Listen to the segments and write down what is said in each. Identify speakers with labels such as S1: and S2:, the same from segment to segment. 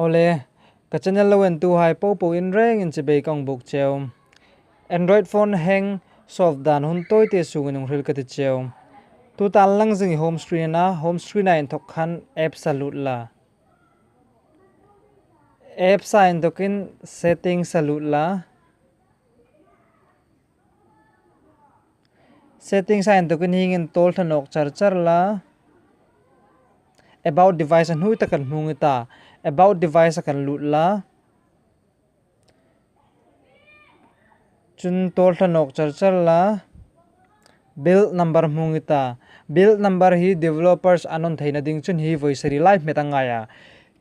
S1: ole ka channel lawen tu hai po in reng in che be kong buk cheu Android phone hang solve dan hun toy te sungun ril ka ti cheu tu tan lang jing home screen na in thok khan app salut la app sign tokin setting salut la setting sign tokin hing in tol thanok char la about device an hui takan hungita about device akan lut la chun tol thanok char la build number hungita build number hi developers anon thaina ding chun hi voice live metangaya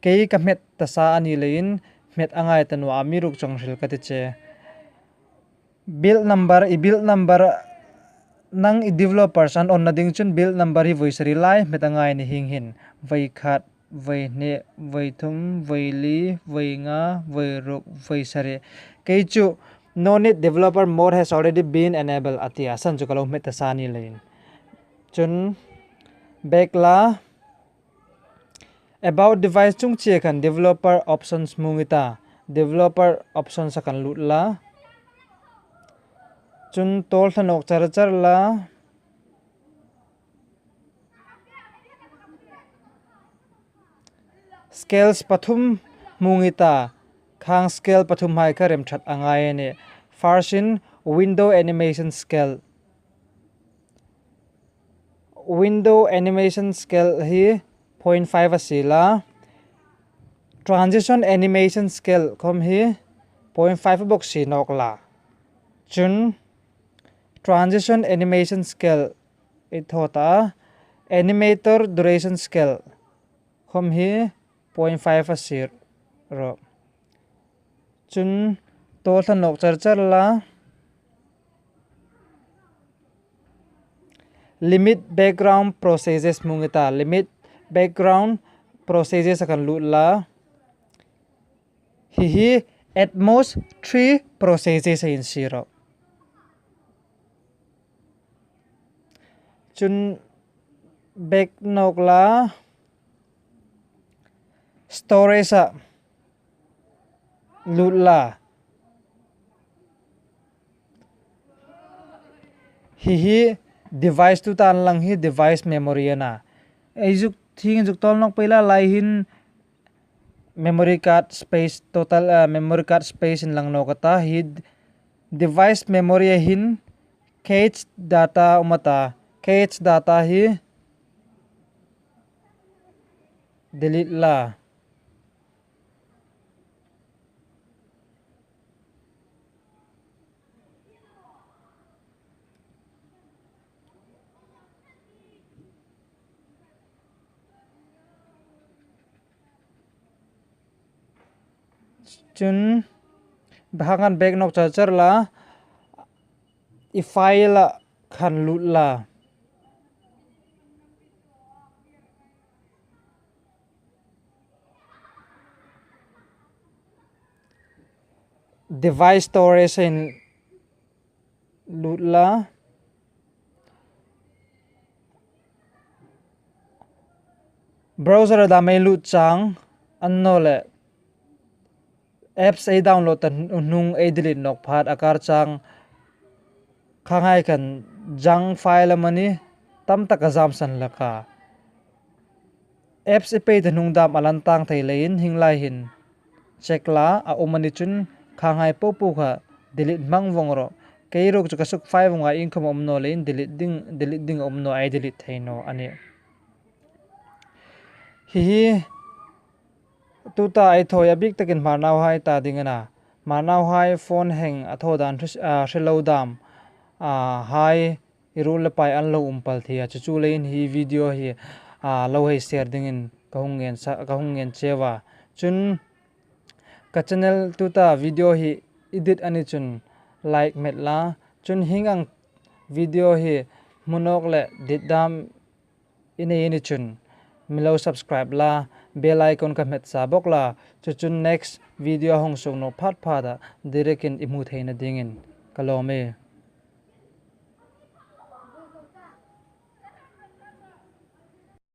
S1: kei ka met tasa ani lein met angai tanwa amiruk chongril katiche build number nang i developers an on na ding chun build number hi voice live metangai ni hing hin vai khat vai ne vai thum vai li vai nga vai ruk vai sare kei chu no need developer mode has already been enabled atia san chu kalo met tasa ni lein chun back la about device chung che kan developer options mungita developer options akan lut la chun tol thanok char la scales pathum mungita khang scale pathum hai ka rem that angai ne first in window animation scale hi 0.5 asila transition animation scale khom hi 0.5 box si nok la chun transition animation scale ithota animator duration scale khom hi 0.5 asir ro chun to thanok char la limit background processes mungita limit background processes akan lut la hi at most 3 processes in zero chun back nok la storage a lut la hi device tu tan lang hi device memory na aijuk thing juk tol nok pela lai hin memory card space total memory card space in lang no kata hi device memory hin cache data umata cache data hi delete la chun bhangan back nok char la i file khan lut la device storage in lut la browser da mai lut chang anno le apps ai download tan nung ai delete nok phat akar chang khangai kan junk file mani tam tak azam san laka apps e pe nung dam alan tang thai lein hinglai hin check la a omani chun khangai popu kha delete mang wongro keirok chu kasuk file nga income omno lein delete ding omno ai delete thaino ani hi tuta ai thoya big takin marnaw hai ta dingana marnaw hai phone hang athodan hrilodam hai irul pai an lo umpal thia chu lein hi video hi lo hai share dingin kahungen chewa chun ka channel tuta video hi edit ani chun like metla chun hingang video hi munok le didam ini chun milo subscribe la bell icon ka met sa bok la chun next video hong sung no phat da direct in imu theina dingin kalome